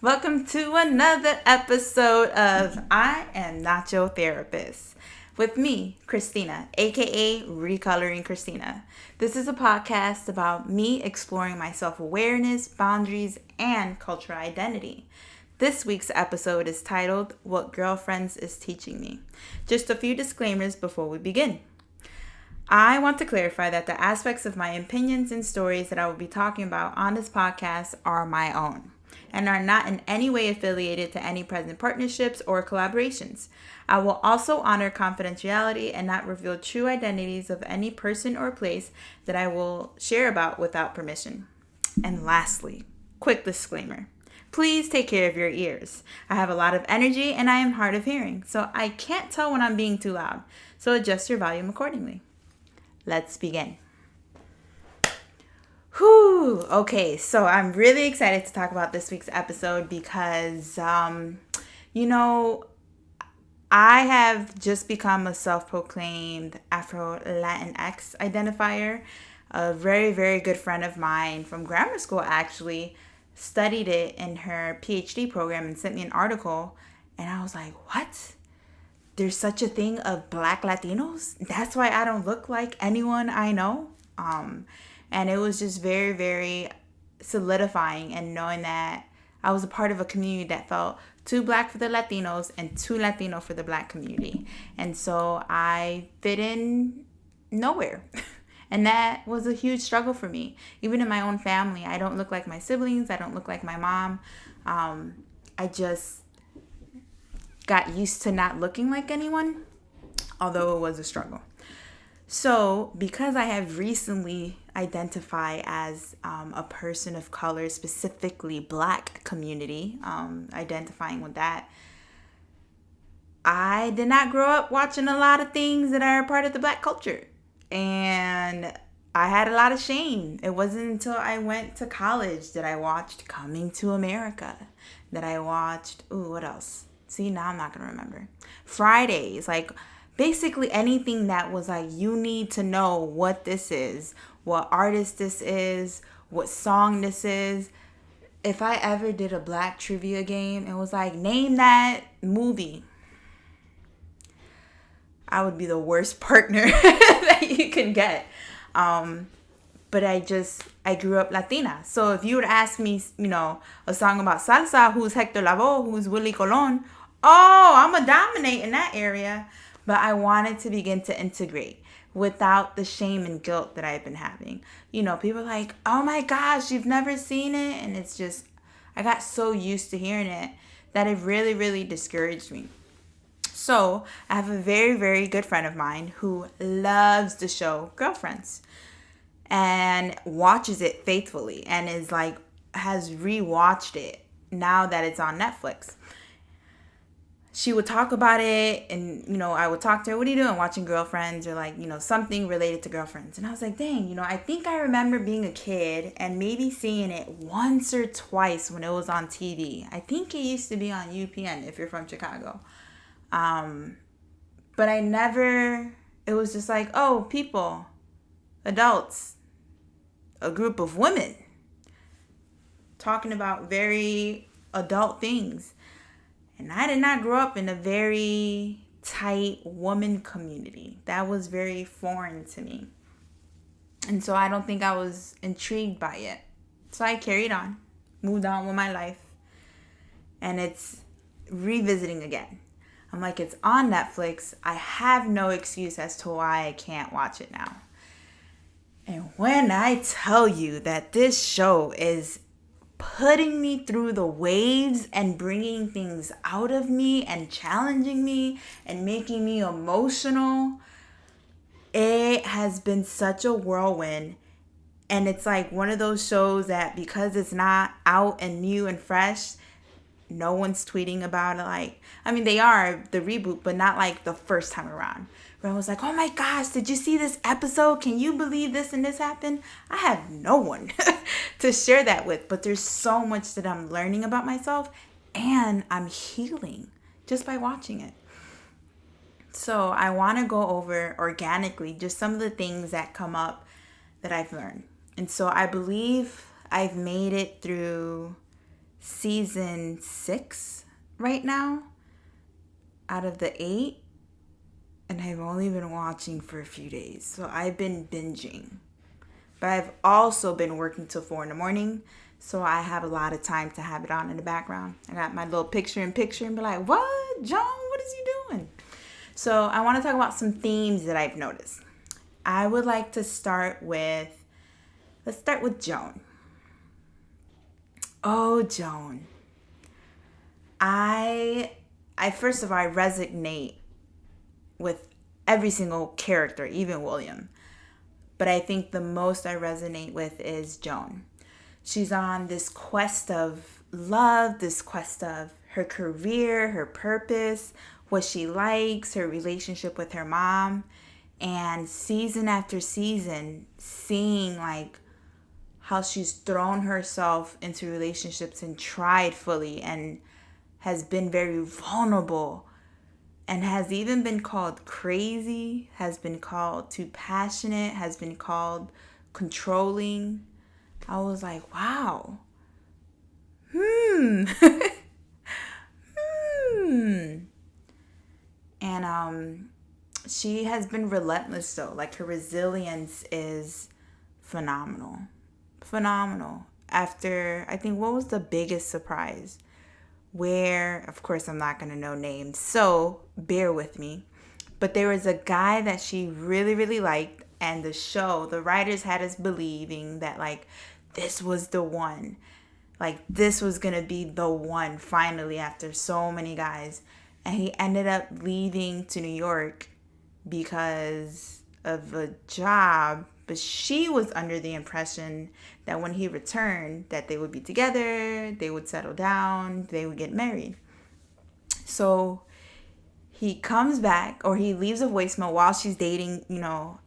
Welcome to another episode of I Am Not Your Therapist with me, Christina, aka Recoloring Christina. This is a podcast about me exploring my self-awareness, boundaries, and cultural identity. This week's episode is titled What Girlfriends is Teaching Me. Just a few disclaimers before we begin. I want to clarify that the aspects of my opinions and stories that I will be talking about on this podcast are my own and are not in any way affiliated to any present partnerships or collaborations. I will also honor confidentiality and not reveal true identities of any person or place that I will share about without permission. And lastly, quick disclaimer. Please take care of your ears. I have a lot of energy and I am hard of hearing, so I can't tell when I'm being too loud. So adjust your volume accordingly. Let's begin. Whew. Okay, so I'm really excited to talk about this week's episode because, I have just become a self-proclaimed Afro-LatinX identifier. A very, very good friend of mine from grammar school actually studied it in her PhD program and sent me an article. And I was like, what? There's such a thing of Black Latinos? That's why I don't look like anyone I know? And it was just very, very solidifying and knowing that I was a part of a community that felt too Black for the Latinos and too Latino for the Black community. And so I fit in nowhere. And that was a huge struggle for me. Even in my own family, I don't look like my siblings. I don't look like my mom. I just got used to not looking like anyone, although it was a struggle. So because I have recently identified as a person of color, specifically Black community, identifying with that, I did not grow up watching a lot of things that are part of the Black culture. And I had a lot of shame. It wasn't until I went to college that I watched Coming to America, that I watched, what else? See, now I'm not going to remember. Fridays, like basically anything that was like, you need to know what this is, what artist this is, what song this is. If I ever did a Black trivia game, it was like, name that movie, I would be the worst partner that you can get. But I grew up Latina. So if you would ask me, a song about salsa, who's Hector Lavoe, who's Willie Colon, I'm going to dominate in that area. But I wanted to begin to integrate without the shame and guilt that I've been having. People are like, oh my gosh, you've never seen it? And it's just, I got so used to hearing it that it really, really discouraged me. So I have a very, very good friend of mine who loves the show Girlfriends and watches it faithfully and has rewatched it now that it's on Netflix. She would talk about it and, I would talk to her, what are you doing? Watching Girlfriends or something related to Girlfriends. And I was like, dang, I think I remember being a kid and maybe seeing it once or twice when it was on TV. I think it used to be on UPN if you're from Chicago. But it was just like, people, adults, a group of women talking about very adult things. And I did not grow up in a very tight woman community. That was very foreign to me. And so I don't think I was intrigued by it. So I carried on, moved on with my life. And it's revisiting again. I'm like, it's on Netflix. I have no excuse as to why I can't watch it now. And when I tell you that this show is putting me through the waves and bringing things out of me and challenging me and making me emotional, it has been such a whirlwind. And it's like one of those shows that because it's not out and new and fresh, no one's tweeting about it. They are the reboot, but not like the first time around. Where I was like, oh my gosh, did you see this episode? Can you believe this and this happened? I have no one to share that with, but there's so much that I'm learning about myself and I'm healing just by watching it. So I want to go over organically just some of the things that come up that I've learned. And so I believe I've made it through season 6 right now out of the 8. And I've only been watching for a few days. So I've been binging. But I've also been working till 4 in the morning. So I have a lot of time to have it on in the background. I got my little picture-in-picture and be like, what? Joan, what is you doing? So I want to talk about some themes that I've noticed. I would like to start with, let's start with Joan. Oh, Joan. I first of all, I resonate with every single character, even William. But I think the most I resonate with is Joan. She's on this quest of love, this quest of her career, her purpose, what she likes, her relationship with her mom. And season after season, seeing like how she's thrown herself into relationships and tried fully and has been very vulnerable and has even been called crazy, has been called too passionate, has been called controlling. I was like, wow. And she has been relentless though. Like her resilience is phenomenal. Phenomenal. After, I think, what was the biggest surprise? Where, of course, I'm not going to know names, so bear with me. But there was a guy that she really, really liked, and the writers had us believing that, like, this was the one. Like, this was going to be the one finally after so many guys. And he ended up leaving to New York because of a job. But she was under the impression that when he returned, that they would be together, they would settle down, they would get married. So he comes back, or he leaves a voicemail while she's dating,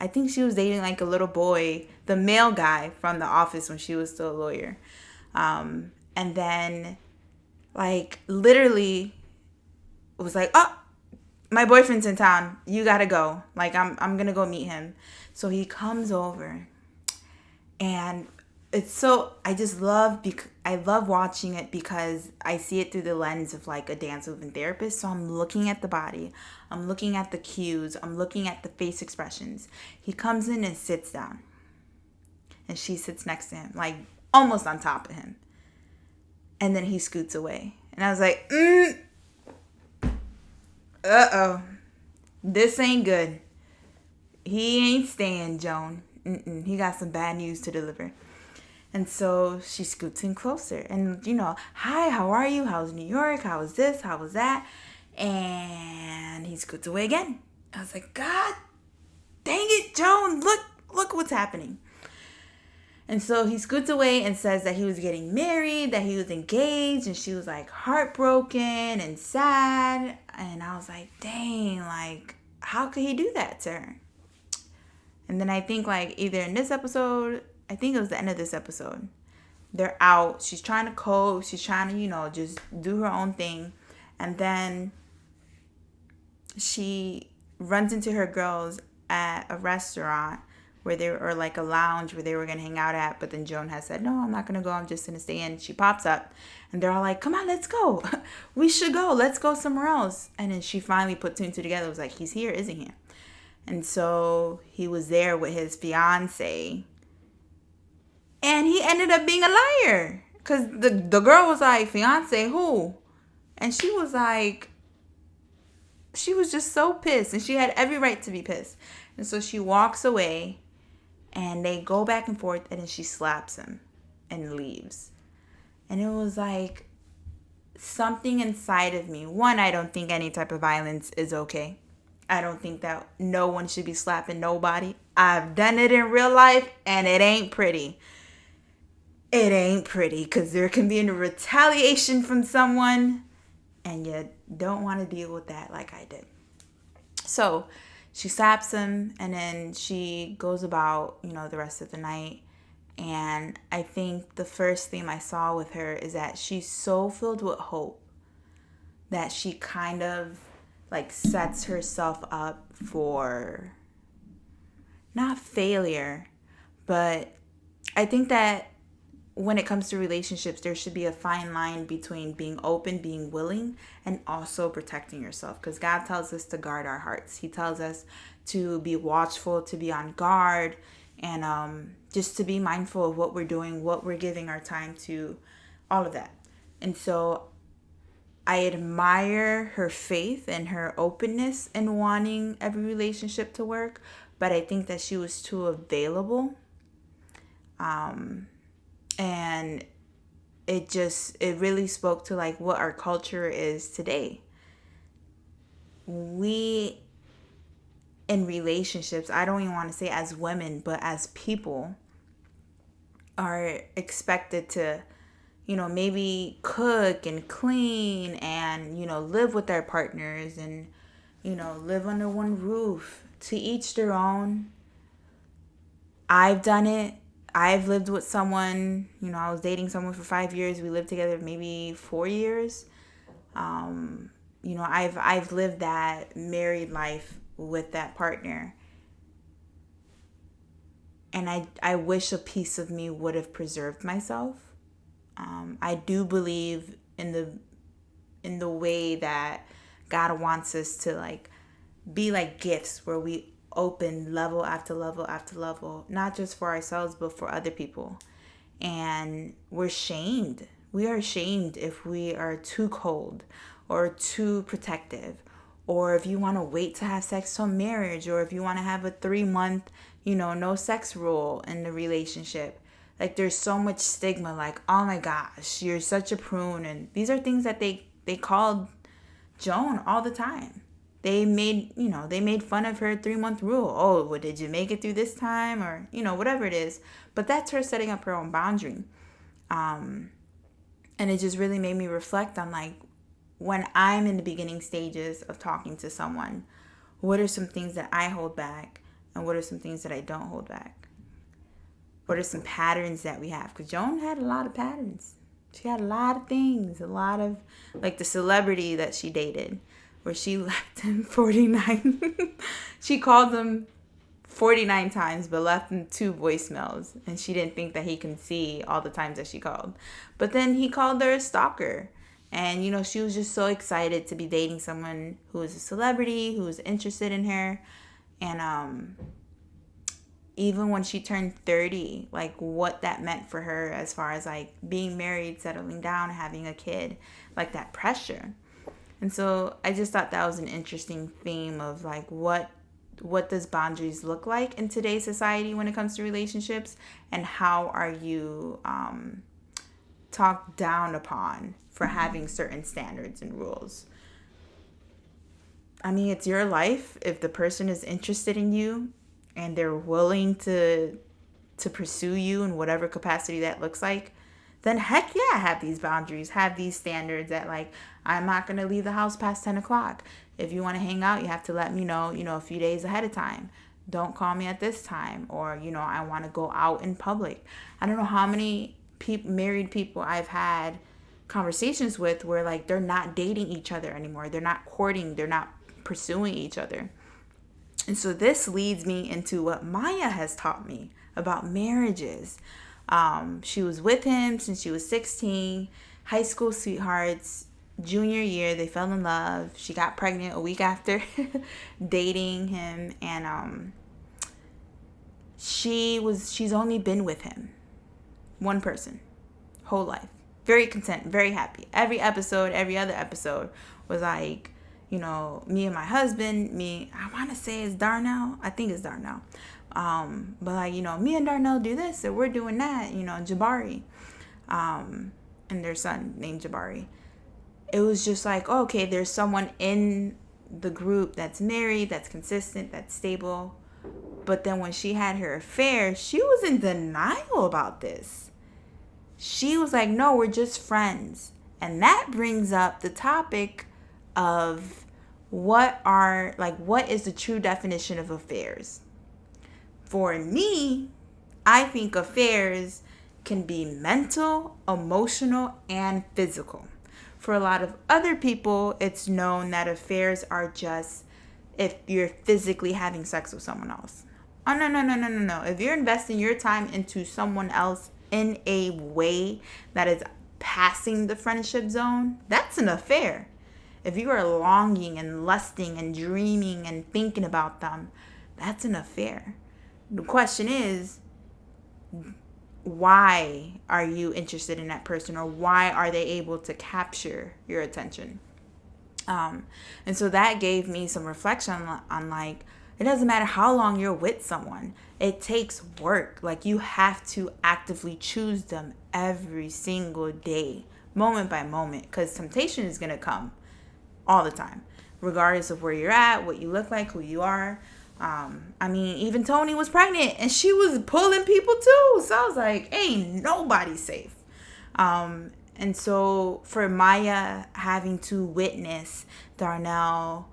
I think she was dating like a little boy, the male guy from The Office when she was still a lawyer. And then, like, literally was like, oh, my boyfriend's in town. You gotta go. Like, I'm gonna go meet him. So he comes over, and it's so, I love watching it because I see it through the lens of like a dance movement therapist. So I'm looking at the body, I'm looking at the cues, I'm looking at the face expressions. He comes in and sits down, and she sits next to him, like almost on top of him. And then he scoots away, and I was like, uh-oh, this ain't good. He ain't staying, Joan. He got some bad news to deliver. And so she scoots in closer. And, hi, how are you? How's New York? How was this? How was that? And he scoots away again. I was like, God dang it, Joan. Look what's happening. And so he scoots away and says that he was getting married, that he was engaged. And she was like heartbroken and sad. And I was like, dang, like, how could he do that to her? And then I think like either in this episode, I think it was the end of this episode, they're out. She's trying to cope. She's trying to, just do her own thing. And then she runs into her girls at a restaurant where they were, or like a lounge where they were going to hang out at. But then Joan has said, no, I'm not going to go. I'm just going to stay in. She pops up and they're all like, come on, let's go. We should go. Let's go somewhere else. And then she finally put two and two together. It was like, he's here, isn't he? And so he was there with his fiance. And he ended up being a liar. Because the girl was like, fiance, who? And she was like, she was just so pissed. And she had every right to be pissed. And so she walks away. And they go back and forth. And then she slaps him and leaves. And it was like something inside of me. One, I don't think any type of violence is okay. I don't think that no one should be slapping nobody. I've done it in real life, and it ain't pretty. It ain't pretty, because there can be a retaliation from someone, and you don't want to deal with that like I did. So she slaps him, and then she goes about, the rest of the night. And I think the first thing I saw with her is that she's so filled with hope that she kind of like sets herself up for not failure, but I think that when it comes to relationships, there should be a fine line between being open, being willing, and also protecting yourself. Because God tells us to guard our hearts. He tells us to be watchful, to be on guard, and just to be mindful of what we're doing, what we're giving our time to, all of that. And so I admire her faith and her openness in wanting every relationship to work, but I think that she was too available. And it really spoke to like what our culture is today. We, in relationships, I don't even want to say as women, but as people, are expected to, maybe cook and clean and, live with their partners and, live under one roof. To each their own. I've done it. I've lived with someone, I was dating someone for 5 years. We lived together maybe 4 years. I've lived that married life with that partner. And I wish a piece of me would have preserved myself. I do believe in the way that God wants us to like be like gifts where we open level after level after level, not just for ourselves but for other people. And we're shamed. We are shamed if we are too cold or too protective, or if you want to wait to have sex till marriage, or if you want to have a 3-month, no sex rule in the relationship. Like there's so much stigma, like, oh my gosh, you're such a prune. And these are things that they called Joan all the time. They made fun of her 3-month rule. Oh, well, did you make it through this time? Or, whatever it is. But that's her setting up her own boundary. And it just really made me reflect on like, when I'm in the beginning stages of talking to someone, what are some things that I hold back? And what are some things that I don't hold back? What are some patterns that we have? Because Joan had a lot of patterns. She had a lot of things. A lot of, like the celebrity that she dated, where she left him 49. She called him 49 times, but left him 2 voicemails. And she didn't think that he can see all the times that she called. But then he called her a stalker. And, she was just so excited to be dating someone who was a celebrity, who was interested in her. And even when she turned 30, like what that meant for her as far as like being married, settling down, having a kid, like that pressure. And so I just thought that was an interesting theme of like what does boundaries look like in today's society when it comes to relationships, and how are you talked down upon for having certain standards and rules. I mean, it's your life. If the person is interested in you and they're willing to pursue you in whatever capacity that looks like, then heck yeah, have these boundaries, have these standards that like, I'm not going to leave the house past 10 o'clock. If you want to hang out, you have to let me know, a few days ahead of time. Don't call me at this time. Or, I want to go out in public. I don't know how many married people I've had conversations with where like they're not dating each other anymore. They're not courting. They're not pursuing each other. And so this leads me into what Maya has taught me about marriages. She was with him since she was 16, high school sweethearts. Junior year, they fell in love. She got pregnant a week after dating him. And she's only been with him, one person, whole life. Very content, very happy. Every other episode was like, me and my husband, I want to say it's Darnell. I think it's Darnell. But like, me and Darnell do this, or we're doing that, Jabari, and their son named Jabari. It was just like, oh, okay, there's someone in the group that's married, that's consistent, that's stable. But then when she had her affair, she was in denial about this. She was like, no, we're just friends. And that brings up the topic of what is the true definition of affairs? For me, I think affairs can be mental, emotional, and physical. For a lot of other people, it's known that affairs are just if you're physically having sex with someone else. Oh, no. If you're investing your time into someone else, in a way that is passing the friendship zone, that's an affair. If you are longing and lusting and dreaming and thinking about them, that's an affair. The question is, why are you interested in that person, or why are they able to capture your attention? And so that gave me some reflection on like, it doesn't matter how long you're with someone. It takes work. Like, you have to actively choose them every single day, moment by moment, because temptation is going to come all the time, regardless of where you're at, what you look like, who you are. I mean, even Tony was pregnant and she was pulling people too. So I was like, ain't nobody safe. And so for Maya having to witness Darnell,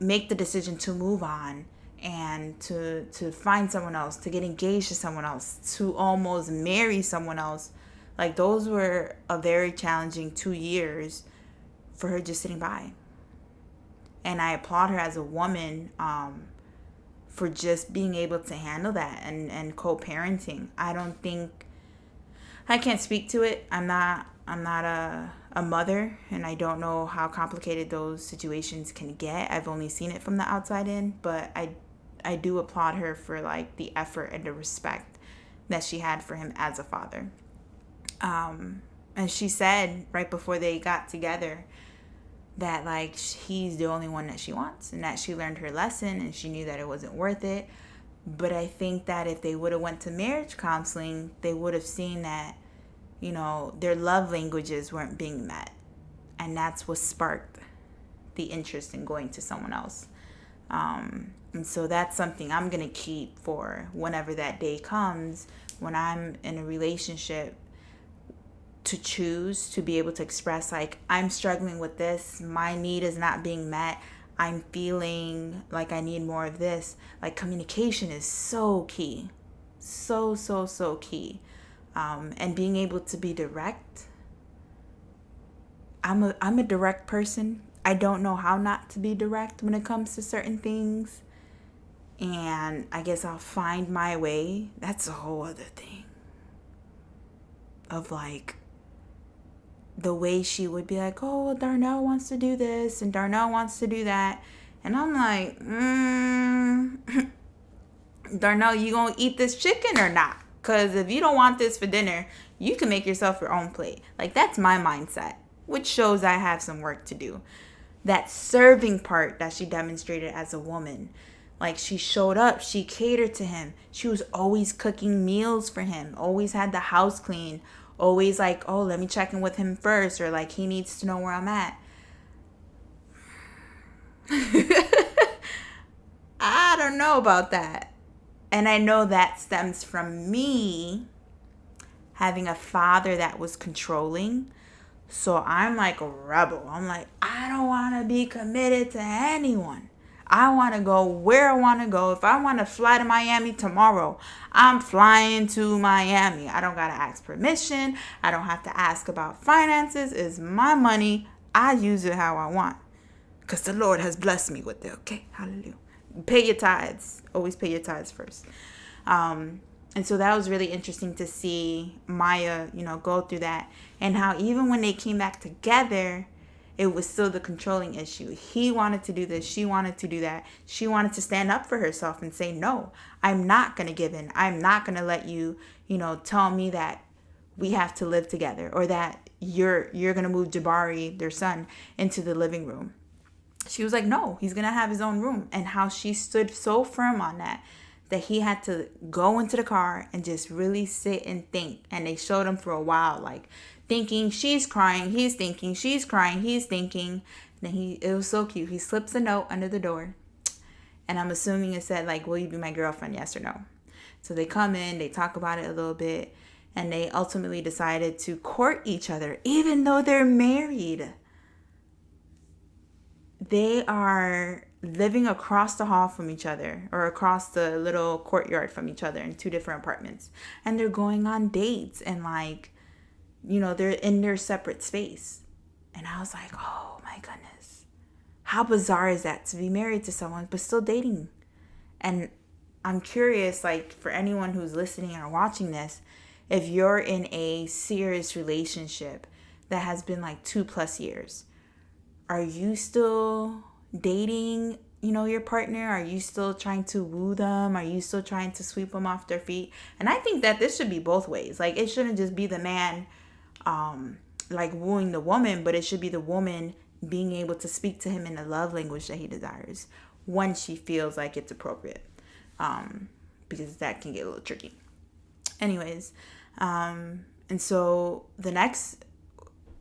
make the decision to move on and to find someone else, to get engaged to someone else, to almost marry someone else, like, those were a very challenging 2 years for her just sitting by. And I applaud her as a woman for just being able to handle that and co-parenting. I can't speak to it. I'm not a mother, and I don't know how complicated those situations can get. I've only seen it from the outside in, but I do applaud her for like the effort and the respect that she had for him as a father. And she said right before they got together that like he's the only one that she wants, and that she learned her lesson and she knew that it wasn't worth it. But I think that if they would have went to marriage counseling, they would have seen that, their love languages weren't being met. And that's what sparked the interest in going to someone else. And so that's something I'm going to keep for whenever that day comes, when I'm in a relationship, to choose to be able to express like, I'm struggling with this, my need is not being met, I'm feeling like I need more of this. Like, communication is so key. So key. And being able to be direct. I'm a direct person. I don't know how not to be direct when it comes to certain things. And I guess I'll find my way. That's a whole other thing. Of like, the way she would be like, oh, well, Darnell wants to do this and Darnell wants to do that. And I'm like, Darnell, you gonna eat this chicken or not? Because if you don't want this for dinner, you can make yourself your own plate. Like, that's my mindset, which shows I have some work to do. That serving part that she demonstrated as a woman. Like, she showed up, she catered to him. She was always cooking meals for him, always had the house clean, always like, oh, let me check in with him first, or like, he needs to know where I'm at. I don't know about that. And I know that stems from me having a father that was controlling. So I'm like a rebel. I'm like, I don't want to be committed to anyone. I want to go where I want to go. If I want to fly to Miami tomorrow, I'm flying to Miami. I don't got to ask permission. I don't have to ask about finances. It's my money. I use it how I want. Because the Lord has blessed me with it. Okay? Hallelujah. Pay your tithes. Always pay your tithes first. And so that was really interesting to see Maya, go through that. And how even when they came back together, it was still the controlling issue. He wanted to do this. She wanted to do that. She wanted to stand up for herself and say, no, I'm not going to give in. I'm not going to let you, tell me that we have to live together, or that you're going to move Jabari, their son, into the living room. She was like, no, he's going to have his own room. And how she stood so firm on that he had to go into the car and just really sit and think. And they showed him for a while, like, thinking she's crying, he's thinking she's crying, he's thinking. And it was so cute. He slips a note under the door, and I'm assuming it said like, will you be my girlfriend, yes or no? So they come in, they talk about it a little bit, and they ultimately decided to court each other, even though they're married. They are living across the hall from each other, or across the little courtyard from each other, in 2 different apartments, and they're going on dates, and like, they're in their separate space. And I was like, oh my goodness, how bizarre is that, to be married to someone but still dating? And I'm curious, like, for anyone who's listening or watching this, if you're in a serious relationship that has been like 2+ years, are you still dating, your partner? Are you still trying to woo them? Are you still trying to sweep them off their feet? And I think that this should be both ways. Like, it shouldn't just be the man like wooing the woman, but it should be the woman being able to speak to him in the love language that he desires when she feels like it's appropriate, because that can get a little tricky. Anyways, and so the next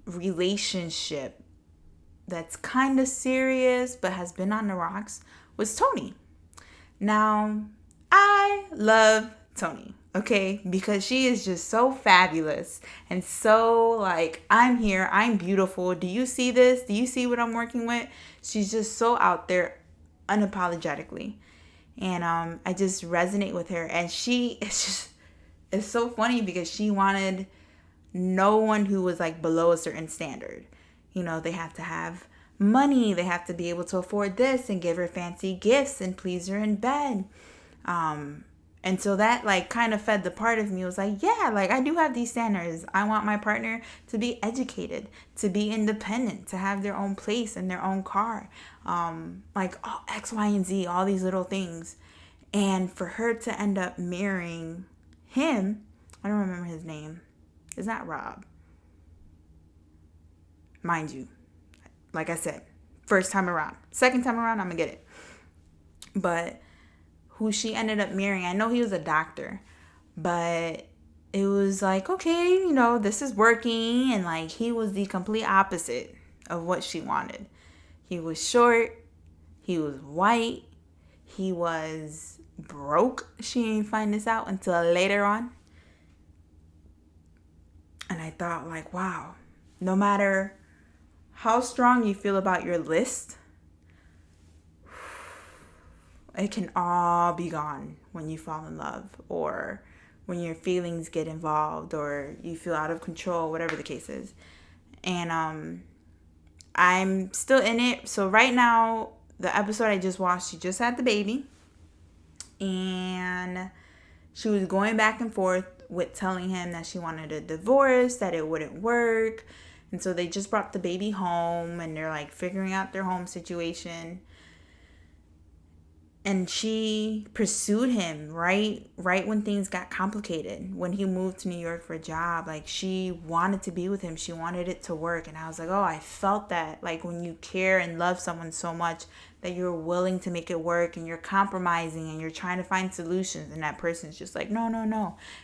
relationship that's kind of serious but has been on the rocks was Tony. Now, I love Tony, okay? Because she is just so fabulous and so like, I'm here, I'm beautiful. Do you see this? Do you see what I'm working with? She's just so out there unapologetically. And I just resonate with her. And it's so funny because she wanted no one who was like below a certain standard. They have to have money. They have to be able to afford this and give her fancy gifts and please her in bed. And so that like kind of fed the part of me. It was like, yeah, like I do have these standards. I want my partner to be educated, to be independent, to have their own place and their own car. Like X, Y, and Z, all these little things. And for her to end up marrying him, I don't remember his name. It's not Rob. Mind you, like I said, first time around. Second time around, I'm going to get it. But who she ended up marrying, I know he was a doctor, but it was like, okay, this is working. And like, he was the complete opposite of what she wanted. He was short. He was white. He was broke. She didn't find this out until later on. And I thought like, wow, no matter how strong you feel about your list, it can all be gone when you fall in love or when your feelings get involved or you feel out of control, whatever the case is. And I'm still in it. So right now, the episode I just watched, she just had the baby. And she was going back and forth with telling him that she wanted a divorce, that it wouldn't work. And so they just brought the baby home and they're like figuring out their home situation. And she pursued him right when things got complicated. When he moved to New York for a job, like she wanted to be with him. She wanted it to work. And I was like, oh, I felt that. Like when you care and love someone so much that you're willing to make it work and you're compromising and you're trying to find solutions. And that person's just like, no.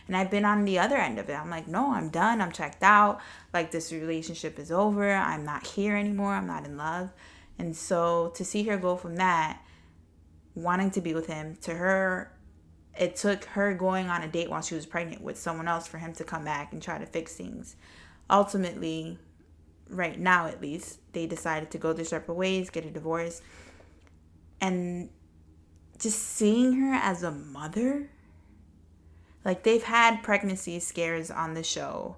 And I've been on the other end of it. I'm like, no, I'm done. I'm checked out. Like this relationship is over. I'm not here anymore. I'm not in love. And so to see her go from that, wanting to be with him, to her, it took her going on a date while she was pregnant with someone else for him to come back and try to fix things. Ultimately, right now at least, they decided to go their separate ways, get a divorce. And just seeing her as a mother, like they've had pregnancy scares on the show.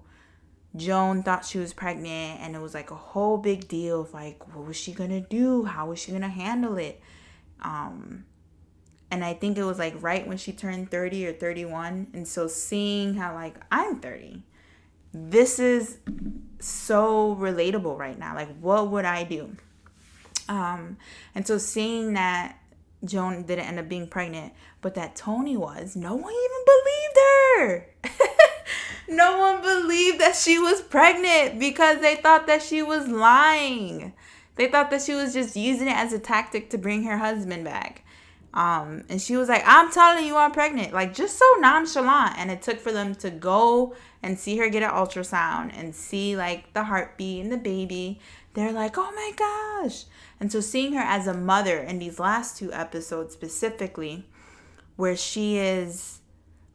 Joan thought she was pregnant and it was like a whole big deal of like, what was she gonna do? How was she gonna handle it? And I think it was like right when she turned 30 or 31. And so seeing how like I'm 30, this is so relatable right now. Like what would I do? And so seeing that Joan didn't end up being pregnant, but that Tony was, no one even believed her. No one believed that she was pregnant because they thought that she was lying. They thought that she was just using it as a tactic to bring her husband back. And she was like, I'm telling you I'm pregnant. Like, just so nonchalant. And it took for them to go and see her get an ultrasound and see, like, the heartbeat and the baby. They're like, oh, my gosh. And so seeing her as a mother in these last 2 episodes specifically, where she is,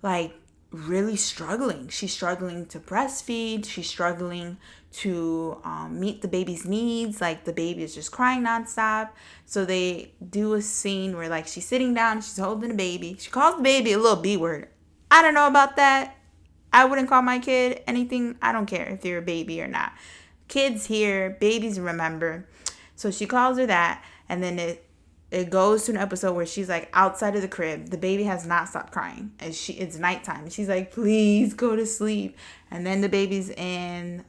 like, really struggling. She's struggling to breastfeed. She's struggling to meet the baby's needs. Like the baby is just crying nonstop. So they do a scene where like she's sitting down, she's holding the baby. She calls the baby a little B word. I don't know about that. I wouldn't call my kid anything. I don't care if they're a baby or not. Kids hear, babies remember. So she calls her that. And then it goes to an episode where she's like outside of the crib. The baby has not stopped crying. And it's nighttime. She's like, please go to sleep. And then the baby's in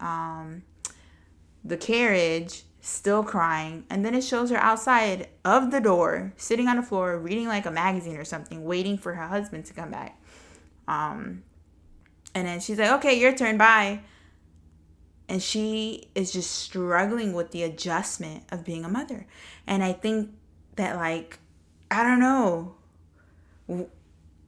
the carriage, still crying. And then it shows her outside of the door, sitting on the floor, reading like a magazine or something, waiting for her husband to come back. And then she's like, okay, your turn, bye. And she is just struggling with the adjustment of being a mother. And I think that, like, I don't know,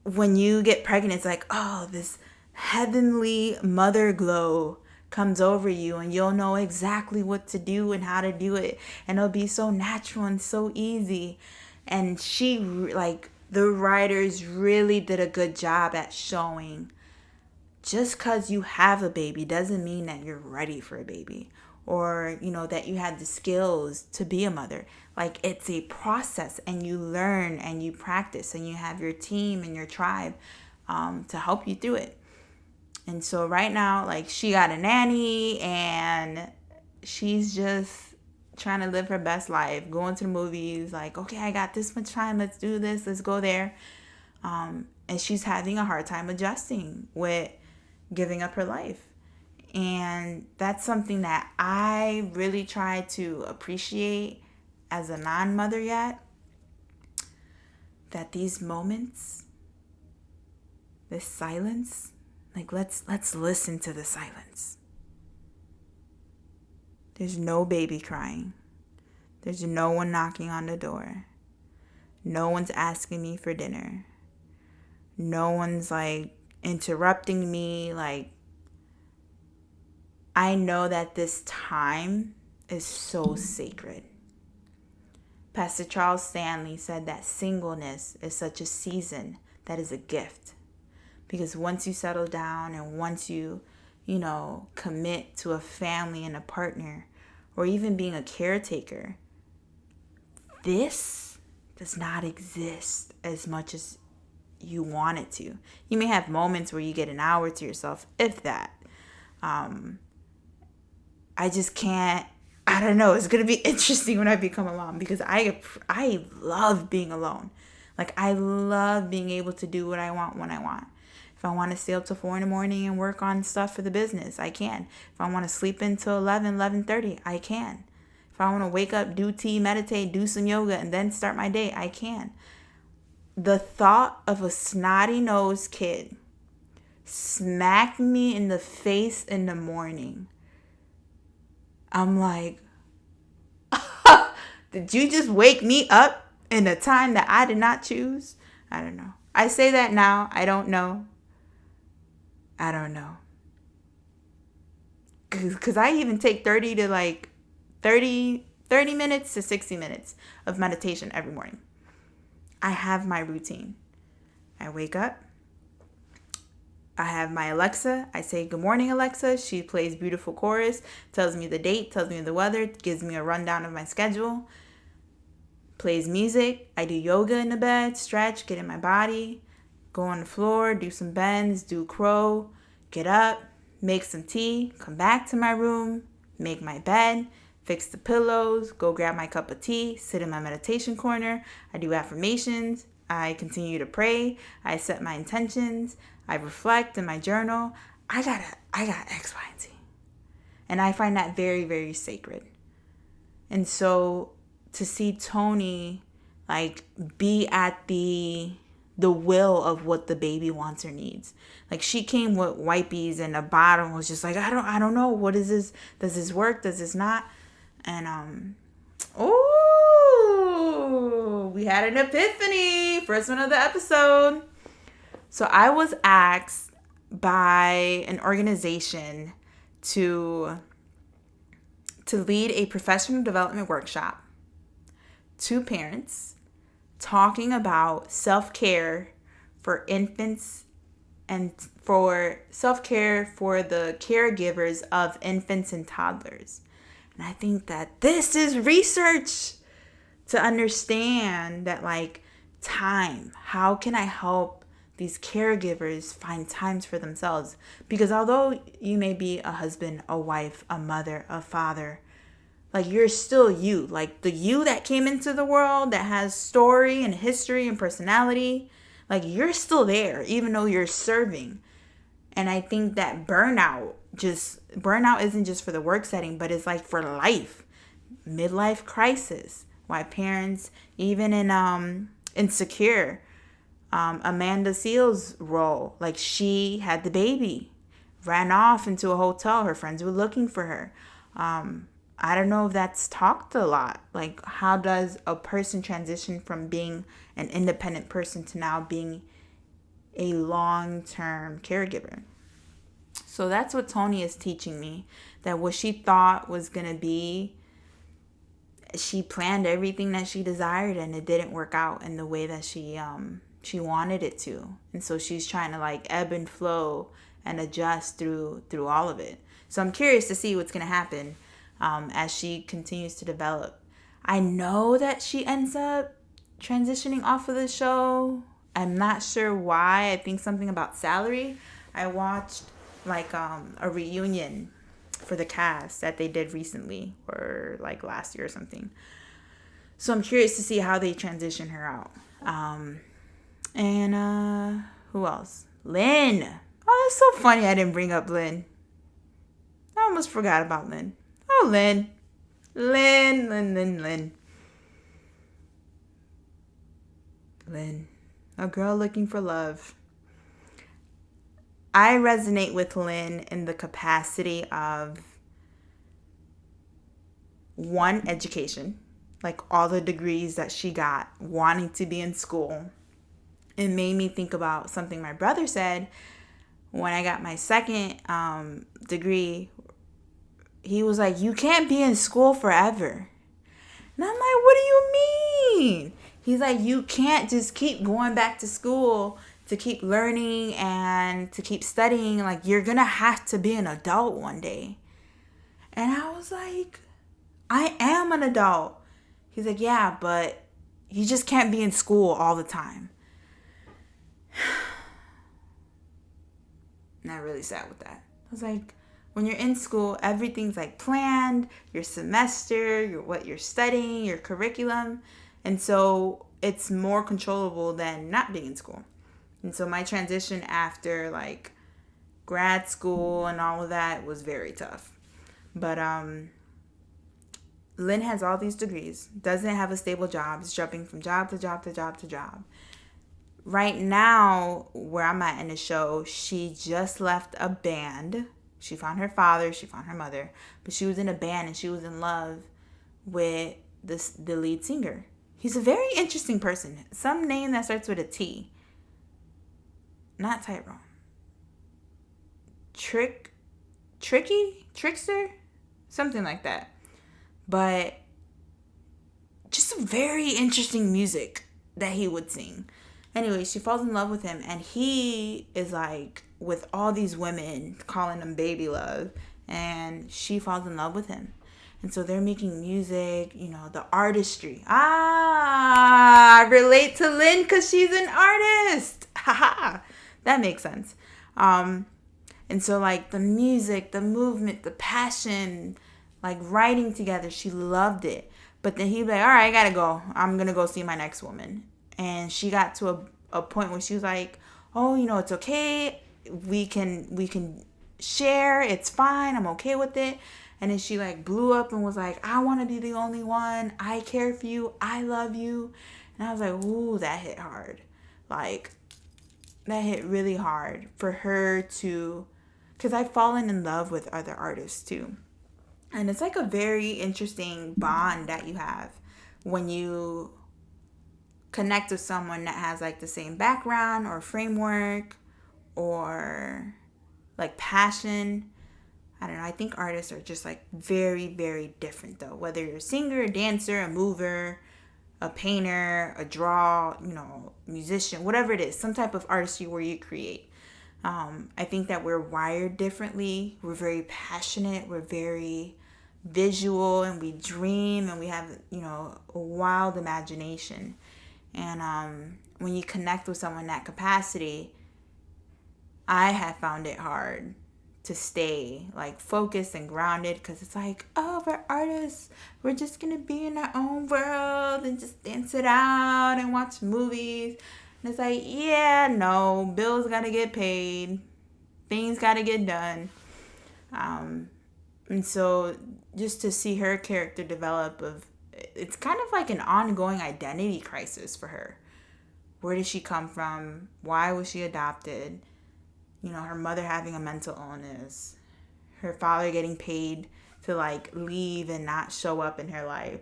when you get pregnant, it's like, oh, this heavenly mother glow comes over you, and you'll know exactly what to do and how to do it, and it'll be so natural and so easy. And she, like, the writers really did a good job at showing, just because you have a baby doesn't mean that you're ready for a baby, or, you know, that you have the skills to be a mother. Like, it's a process, and you learn and you practice, and you have your team and your tribe to help you through it. And so right now, like, she got a nanny, and she's just trying to live her best life, going to the movies, like, okay, I got this much time, let's do this, let's go there. And she's having a hard time adjusting with giving up her life. And that's something that I really try to appreciate as a non-mother yet. That these moments, this silence, like, let's listen to the silence. There's no baby crying. There's no one knocking on the door. No one's asking me for dinner. No one's like interrupting me. Like, I know that this time is so sacred. Pastor Charles Stanley said that singleness is such a season that is a gift. Because once you settle down, and once you commit to a family and a partner, or even being a caretaker, this does not exist as much as you want it to. You may have moments where you get an hour to yourself, if that. I just can't. I don't know. It's gonna be interesting when I become a mom, because I love being alone. Like, I love being able to do what I want when I want. If I want to stay up till 4 a.m. and work on stuff for the business, I can. If I want to sleep until 11:30, I can. If I want to wake up, do tea, meditate, do some yoga, and then start my day, I can. The thought of a snotty-nosed kid smack me in the face in the morning, I'm like, did you just wake me up in a time that I did not choose? I don't know. I say that now. I don't know. Because I even take 30 minutes to 60 minutes of meditation every morning. I have my routine. I wake up. I have my Alexa. I say, good morning, Alexa. She plays beautiful chorus, tells me the date, tells me the weather, gives me a rundown of my schedule, plays music. I do yoga in the bed, stretch, get in my body, go on the floor, do some bends, do crow, get up, make some tea, come back to my room, make my bed, fix the pillows, go grab my cup of tea, sit in my meditation corner. I do affirmations. I continue to pray. I set my intentions. I reflect in my journal. I got X, Y, and Z. And I find that very, very sacred. And so to see Tony like be at the will of what the baby wants or needs. Like, she came with wipies and a bottle and was just like, I don't know, what is this? Does this work? Does this not? And we had an epiphany. First one of the episode. So I was asked by an organization to lead a professional development workshop to parents talking about self-care for infants and for self-care for the caregivers of infants and toddlers. And I think that this is research to understand that, like, time. How can I help these caregivers find times for themselves? Because although you may be a husband, a wife, a mother, a father, Like, you're still you. Like, the you that came into the world that has story and history and personality, like, you're still there, even though you're serving. And I think that burnout isn't just for the work setting, but it's like for life. Midlife crisis. Why parents, even in Insecure, Amanda Seals' role, like, she had the baby, ran off into a hotel. Her friends were looking for her. I don't know if that's talked a lot. Like, how does a person transition from being an independent person to now being a long-term caregiver? So that's what Tony is teaching me. That what she thought was going to be, she planned everything that she desired, and it didn't work out in the way that she wanted it to. And so she's trying to, like, ebb and flow and adjust through all of it. So I'm curious to see what's going to happen as she continues to develop. I know that she ends up transitioning off of the show. I'm not sure why. I think something about salary. I watched like a reunion for the cast that they did recently, or like last year or something. So I'm curious to see how they transition her out. And who else? Lynn. Oh, that's so funny I didn't bring up Lynn. I almost forgot about Lynn. Oh, Lynn. Lynn. Lynn. A girl looking for love. I resonate with Lynn in the capacity of, one, education. Like, all the degrees that she got, wanting to be in school. It made me think about something my brother said when I got my second degree. He was like, you can't be in school forever. And I'm like, what do you mean? He's like, you can't just keep going back to school to keep learning and to keep studying. Like, you're going to have to be an adult one day. And I was like, I am an adult. He's like, yeah, but you just can't be in school all the time. And I really sat with that. I was like, when you're in school, everything's like planned, your semester, what you're studying, your curriculum. And so it's more controllable than not being in school. And so my transition after like grad school and all of that was very tough. But Lynn has all these degrees, doesn't have a stable job, is jumping from job to job to job to job. Right now, where I'm at in the show, she just left a band. She found her father, she found her mother, but she was in a band and she was in love with the lead singer. He's a very interesting person. Some name that starts with a T. Not Tyrone. Trickster? Something like that. But just some very interesting music that he would sing. Anyway, she falls in love with him, and he is like with all these women calling him baby love, and she falls in love with him. And so they're making music, the artistry. I relate to Lynn because she's an artist. Haha, that makes sense. And so like the music, the movement, the passion, like writing together, she loved it. But then he'd be like, all right, I gotta go. I'm gonna go see my next woman. And she got to a point where she was like, oh, it's okay. We can share. It's fine. I'm okay with it. And then she like blew up and was like, I want to be the only one. I care for you. I love you. And I was like, ooh, that hit hard. Like, that hit really hard for her to, because I've fallen in love with other artists too. And it's like a very interesting bond that you have when you connect with someone that has like the same background or framework or like passion. I don't know. I think artists are just like very, very different though. Whether you're a singer, a dancer, a mover, a painter, a draw, musician, whatever it is, some type of artistry where you create. I think that we're wired differently. We're very passionate. We're very visual, and we dream, and we have, a wild imagination. And when you connect with someone in that capacity, I have found it hard to stay like focused and grounded, because it's like, oh, we're artists, we're just gonna be in our own world and just dance it out and watch movies. And it's like, yeah, no, bills gotta get paid, things gotta get done. And so just to see her character develop, it's kind of like an ongoing identity crisis for her. Where did she come from? Why was she adopted? You know, her mother having a mental illness, her father getting paid to like leave and not show up in her life.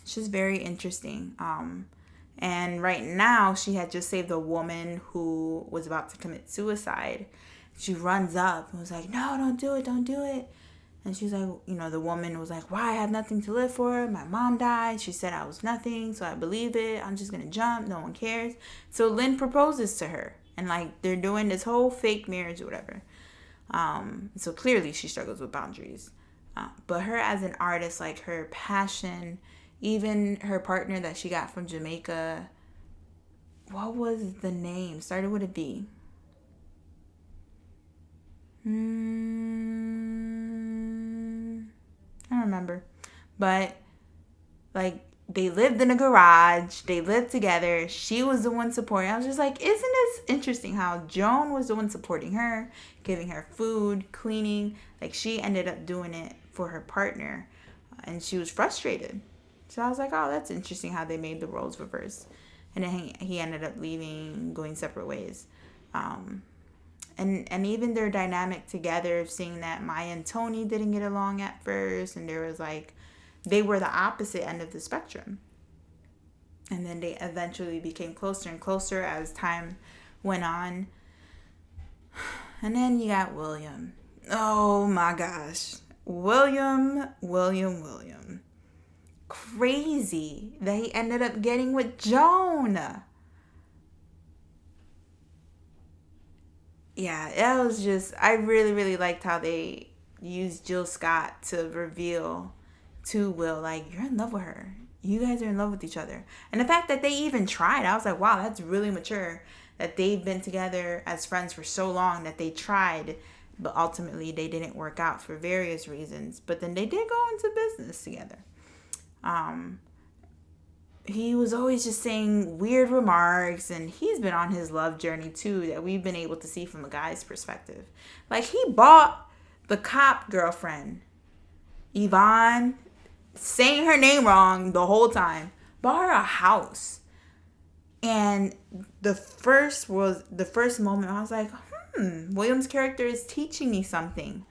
It's just very interesting. And right now she had just saved a woman who was about to commit suicide. She runs up and was like, no, don't do it, don't do it. And she's like, you know, the woman was like, why? I have nothing to live for. My mom died. She said I was nothing, so I believe it. I'm just going to jump. No one cares. So Lynn proposes to her. And, like, they're doing this whole fake marriage or whatever. So clearly she struggles with boundaries. But her as an artist, like, her passion, even her partner that she got from Jamaica, what was the name? Started with a B. I don't remember. But, like, they lived in a garage. They lived together. She was the one supporting. I was just like, isn't this interesting how Joan was the one supporting her, giving her food, cleaning. Like, she ended up doing it for her partner. And she was frustrated. So I was like, oh, that's interesting how they made the roles reverse. And then he ended up leaving, going separate ways. And even their dynamic together, seeing that Maya and Tony didn't get along at first, and there was like, they were the opposite end of the spectrum. And then they eventually became closer and closer as time went on. And then you got William. Oh my gosh. William. Crazy that he ended up getting with Joan. Yeah, it was just, I really, really liked how they used Jill Scott to reveal to Will, like, you're in love with her. You guys are in love with each other. And the fact that they even tried, I was like, wow, that's really mature. That they've been together as friends for so long that they tried, but ultimately they didn't work out for various reasons. But then they did go into business together. He was always just saying weird remarks, and he's been on his love journey too that we've been able to see from a guy's perspective. Like, he bought the cop girlfriend, Yvonne, saying her name wrong the whole time, bought her a house. And the first moment I was like, William's character is teaching me something.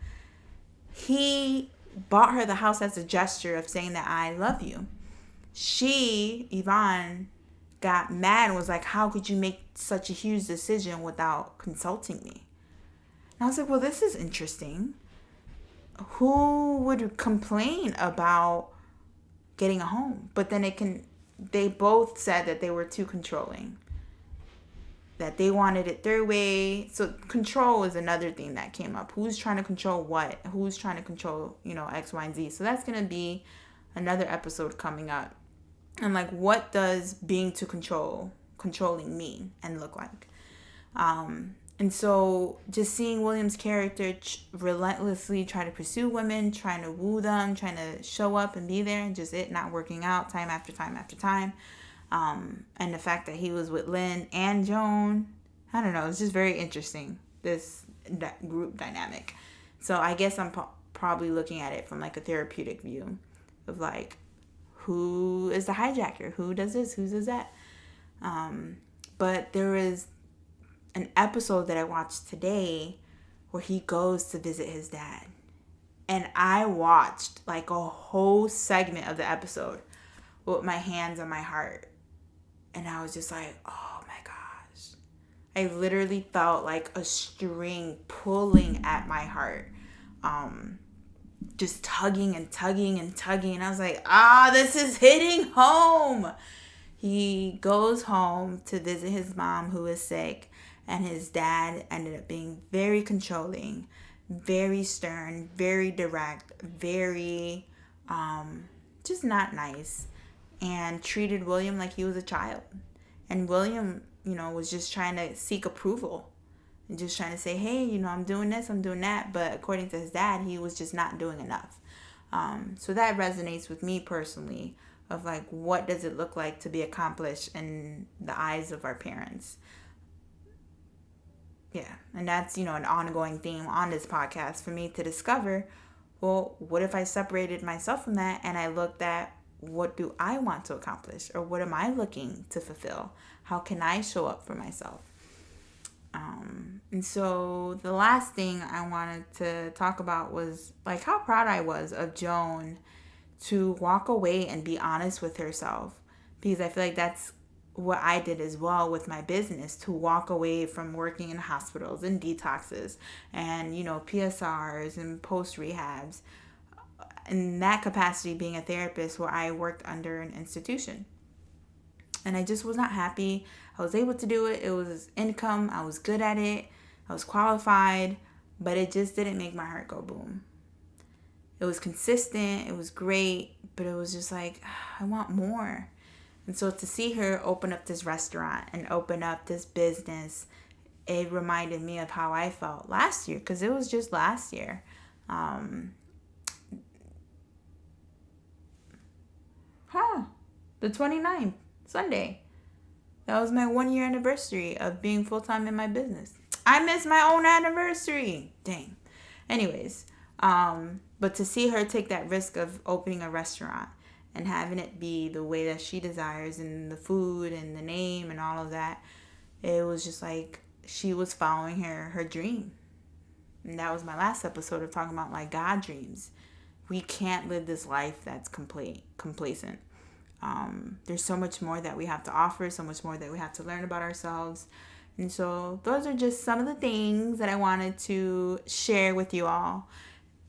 He bought her the house as a gesture of saying that I love you. She, Yvonne, got mad and was like, how could you make such a huge decision without consulting me? And I was like, well, this is interesting. Who would complain about getting a home? But then they both said that they were too controlling. That they wanted it their way. So control is another thing that came up. Who's trying to control what? Who's trying to control, X, Y, and Z? So that's going to be another episode coming up. And like, what does being too controlling mean and look like? And so just seeing William's character relentlessly try to pursue women, trying to woo them, trying to show up and be there, and just it not working out time after time after time. And the fact that he was with Lynn and Joan, I don't know, it's just very interesting, this group dynamic. So I guess I'm probably looking at it from like a therapeutic view of like, who is the hijacker? Who does this? Who does that? But there was an episode that I watched today where he goes to visit his dad. And I watched like a whole segment of the episode with my hands on my heart. And I was just like, oh my gosh. I literally felt like a string pulling at my heart. Just tugging and tugging and tugging. And I was like, this is hitting home. He goes home to visit his mom who is sick. And his dad ended up being very controlling, very stern, very direct, very just not nice. And treated William like he was a child. And William, was just trying to seek approval and just trying to say, hey, I'm doing this, I'm doing that. But according to his dad, he was just not doing enough. So that resonates with me personally, of like, what does it look like to be accomplished in the eyes of our parents? Yeah, and that's, an ongoing theme on this podcast for me to discover, well, what if I separated myself from that and I looked at, what do I want to accomplish, or what am I looking to fulfill? How can I show up for myself? And so the last thing I wanted to talk about was like how proud I was of Joan to walk away and be honest with herself, because I feel like that's what I did as well with my business, to walk away from working in hospitals and detoxes and, PSRs and post rehabs. In that capacity, being a therapist where I worked under an institution. And I just was not happy. I was able to do it. It was income. I was good at it. I was qualified. But it just didn't make my heart go boom. It was consistent. It was great. But it was just like, I want more. And so to see her open up this restaurant and open up this business, it reminded me of how I felt last year. Because it was just last year. The 29th. Sunday. That was my 1-year anniversary of being full-time in my business. I missed my own anniversary. Dang. Anyways, but to see her take that risk of opening a restaurant and having it be the way that she desires, and the food and the name and all of that, it was just like she was following her dream. And that was my last episode of talking about my God dreams. We can't live this life that's complacent. There's so much more that we have to offer, so much more that we have to learn about ourselves. And so those are just some of the things that I wanted to share with you all,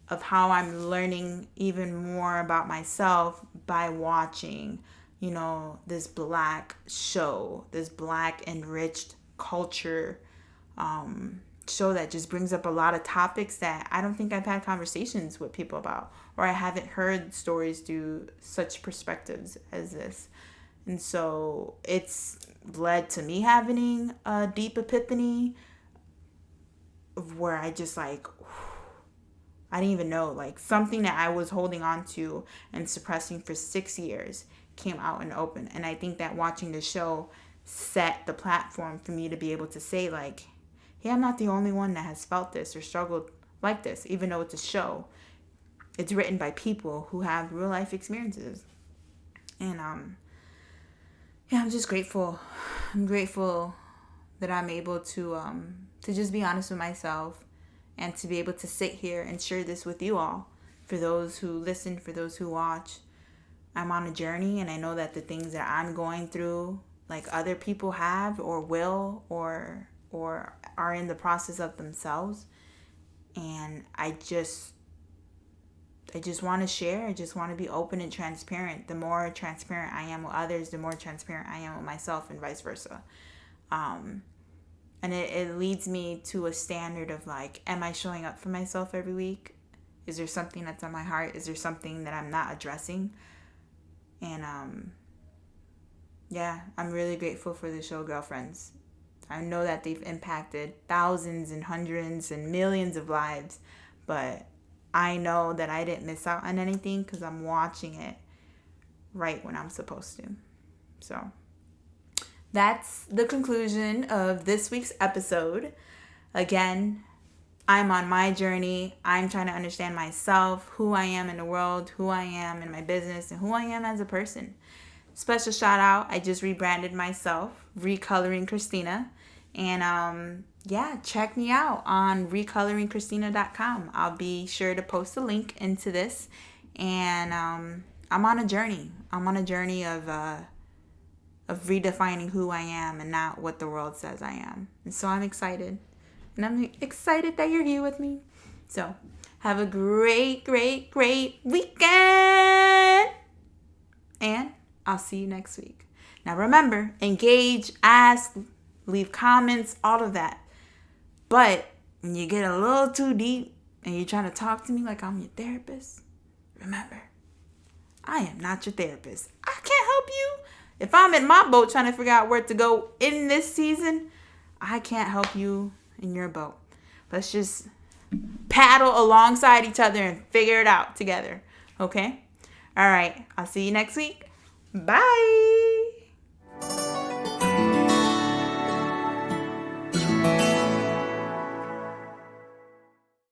of how I'm learning even more about myself by watching, this Black show, this Black enriched culture show that just brings up a lot of topics that I don't think I've had conversations with people about, or I haven't heard stories through such perspectives as this. And so it's led to me having a deep epiphany of where I just like, I didn't even know, like something that I was holding on to and suppressing for 6 years came out and open. And I think that watching the show set the platform for me to be able to say like, hey, I'm not the only one that has felt this or struggled like this, even though it's a show. It's written by people who have real life experiences. And I'm just grateful. I'm grateful that I'm able to just be honest with myself, and to be able to sit here and share this with you all. For those who listen, for those who watch, I'm on a journey, and I know that the things that I'm going through, like other people have or will or are in the process of themselves. And I just want to share. I just want to be open and transparent. The more transparent I am with others, the more transparent I am with myself, and vice versa. And it leads me to a standard of like, am I showing up for myself every week? Is there something that's on my heart? Is there something that I'm not addressing? And I'm really grateful for the show Girlfriends. I know that they've impacted thousands and hundreds and millions of lives, but I know that I didn't miss out on anything because I'm watching it right when I'm supposed to. So that's the conclusion of this week's episode. Again, I'm on my journey. I'm trying to understand myself, who I am in the world, who I am in my business, and who I am as a person. Special shout out, I just rebranded myself, Recoloring Christina. And check me out on recoloringchristina.com. I'll be sure to post a link into this. And I'm on a journey. I'm on a journey of redefining who I am and not what the world says I am. And so I'm excited. And I'm excited that you're here with me. So have a great, great, great weekend. And I'll see you next week. Now remember, engage, ask, leave comments, all of that. But when you get a little too deep and you're trying to talk to me like I'm your therapist, remember, I am not your therapist. I can't help you. If I'm in my boat trying to figure out where to go in this season, I can't help you in your boat. Let's just paddle alongside each other and figure it out together. Okay? All right. I'll see you next week. Bye.